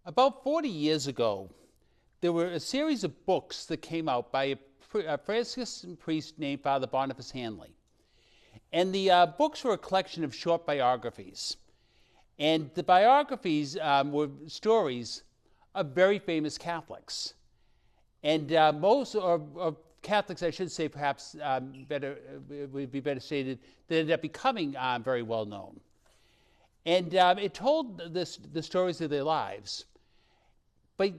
About 40 years ago, there were a series of books that came out by a Franciscan priest named Father Boniface Hanley. And the books were a collection of short biographies. And the biographies were stories of very famous Catholics. And most, or Catholics, I should say, perhaps would be better stated, that ended up becoming very well known. And it told the stories of their lives. But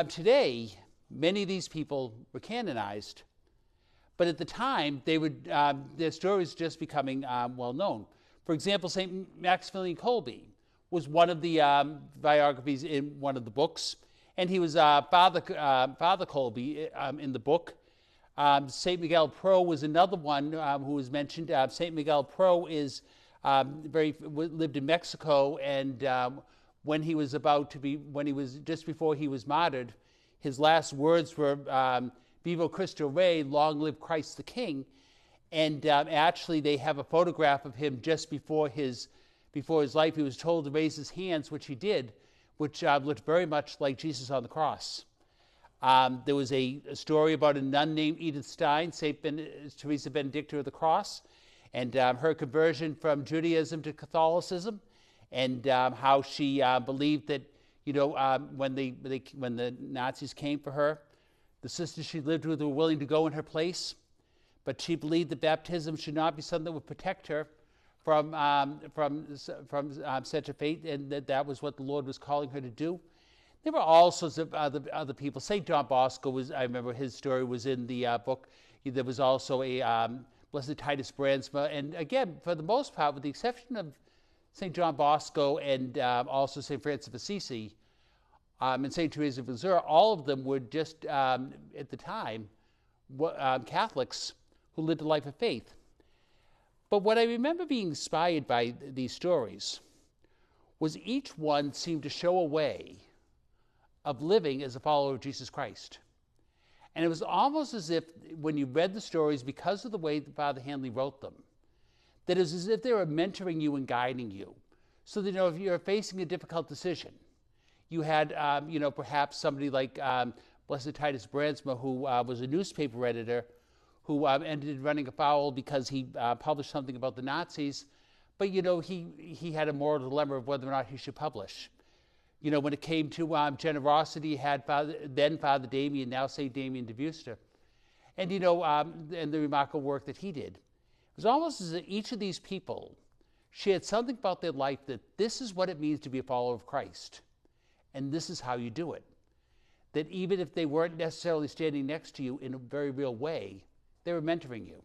today, many of these people were canonized. But at the time, their stories were just becoming well known. For example, St. Maximilian Kolbe was one of the biographies in one of the books. And he was Father Kolbe in the book. St. Miguel Pro was another one who was mentioned. St. Miguel Pro lived in Mexico, and when he was just before he was martyred, his last words were "Viva Cristo Rey," long live Christ the King. And actually, they have a photograph of him just before his life. He was told to raise his hands, which he did, which looked very much like Jesus on the cross. There was a story about a nun named Edith Stein, Teresa Benedicta of the Cross, and her conversion from Judaism to Catholicism, and how she believed that, when the Nazis came for her, the sisters she lived with were willing to go in her place, but she believed that baptism should not be something that would protect her from such a fate, and that was what the Lord was calling her to do. There were all sorts of other people. St. John Bosco I remember his story was in the book. There was also a Blessed Titus Brandsma, and again, for the most part, with the exception of St. John Bosco and also St. Francis of Assisi and St. Teresa of Lisieux, all of them were just, at the time, Catholics who lived a life of faith. But what I remember being inspired by these stories was each one seemed to show a way of living as a follower of Jesus Christ. And it was almost as if, when you read the stories, because of the way that Father Hanley wrote them, that it was as if they were mentoring you and guiding you. So that, if you're facing a difficult decision, you had, perhaps somebody like Blessed Titus Brandsma, who was a newspaper editor, who ended running afoul because he published something about the Nazis. But, he had a moral dilemma of whether or not he should publish. When it came to generosity, he had Father Damien, now St. Damien de Buster, and, and the remarkable work that he did. It was almost as if each of these people shared something about their life, that this is what it means to be a follower of Christ, and this is how you do it. That even if they weren't necessarily standing next to you in a very real way, they were mentoring you.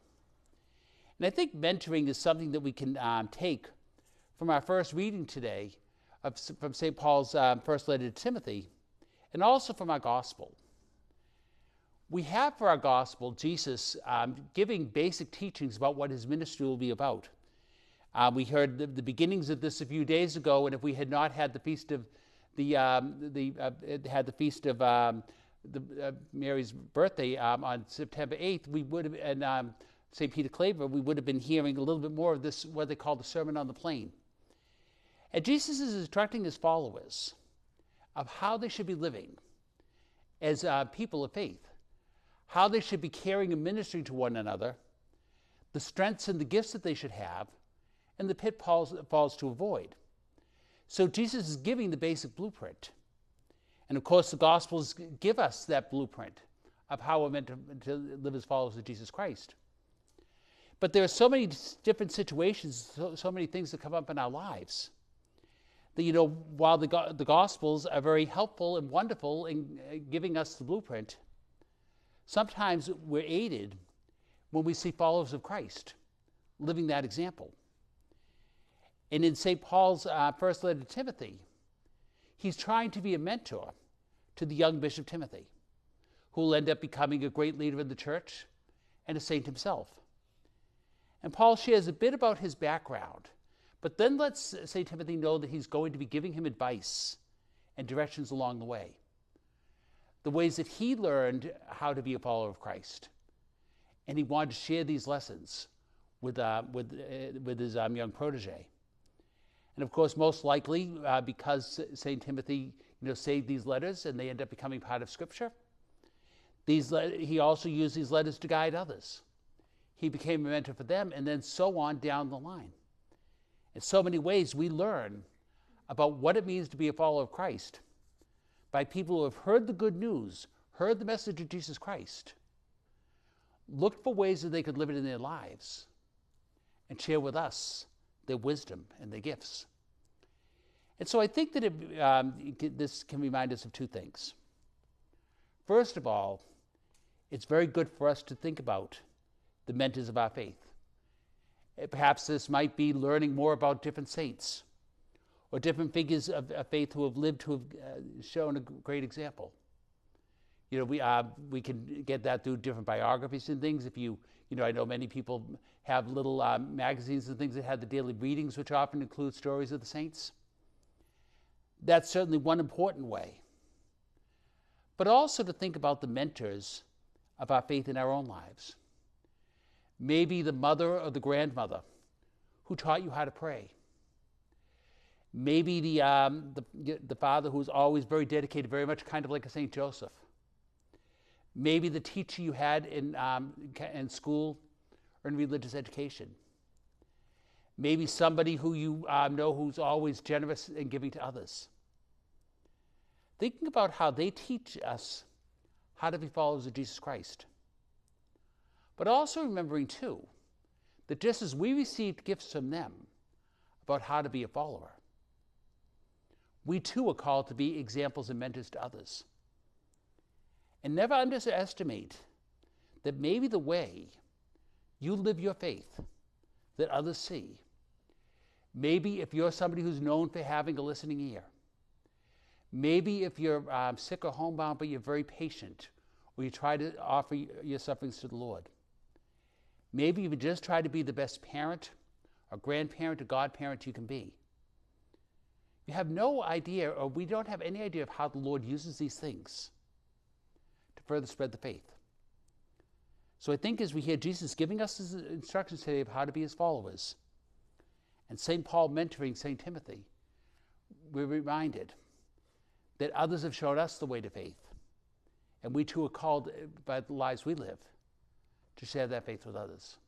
And I think mentoring is something that we can take from our first reading today, from St. Paul's first letter to Timothy, and also from our gospel. We have for our gospel Jesus giving basic teachings about what his ministry will be about. We heard the beginnings of this a few days ago, and if we had not had the feast of Mary's birthday on September 8th, we would have, and St. Peter Claver, we would have been hearing a little bit more of this, what they call the Sermon on the Plain. And Jesus is instructing his followers of how they should be living as people of faith, how they should be caring and ministering to one another, the strengths and the gifts that they should have, and the pitfalls to avoid. So Jesus is giving the basic blueprint. And of course, the Gospels give us that blueprint of how we're meant to live as followers of Jesus Christ. But there are so many different situations, so many things that come up in our lives, that, while the Gospels are very helpful and wonderful in giving us the blueprint, sometimes we're aided when we see followers of Christ living that example. And in St. Paul's first letter to Timothy, he's trying to be a mentor to the young Bishop Timothy, who will end up becoming a great leader in the church and a saint himself. And Paul shares a bit about his background, but then lets St. Timothy know that he's going to be giving him advice and directions along the way, the ways that he learned how to be a follower of Christ. And he wanted to share these lessons with his young protege. And of course, most likely, because St. Timothy saved these letters and they end up becoming part of Scripture, he also used these letters to guide others. He became a mentor for them, and then so on down the line. In so many ways, we learn about what it means to be a follower of Christ by people who have heard the good news, heard the message of Jesus Christ, looked for ways that they could live it in their lives, and share with us their wisdom and their gifts. And so I think that this can remind us of two things. First of all, it's very good for us to think about the mentors of our faith. Perhaps this might be learning more about different saints or different figures of faith who have lived, who have shown a great example. We can get that through different biographies and things. If I know many people have little magazines and things that have the daily readings, which often include stories of the saints. That's certainly one important way. But also to think about the mentors of our faith in our own lives. Maybe the mother or the grandmother who taught you how to pray. Maybe the father who was always very dedicated, very much kind of like a St. Joseph. Maybe the teacher you had in school or in religious education. Maybe somebody who you know who's always generous and giving to others. Thinking about how they teach us how to be followers of Jesus Christ. But also remembering, too, that just as we received gifts from them about how to be a follower, we too are called to be examples and mentors to others. And never underestimate that maybe the way you live your faith that others see, maybe if you're somebody who's known for having a listening ear, maybe if you're sick or homebound but you're very patient, or you try to offer your sufferings to the Lord, maybe you just try to be the best parent or grandparent or godparent you can be. You have no idea, or we don't have any idea of how the Lord uses these things to further spread the faith. So I think as we hear Jesus giving us his instructions today of how to be his followers, and St. Paul mentoring St. Timothy, we're reminded that others have shown us the way to faith, and we too are called by the lives we live to share that faith with others.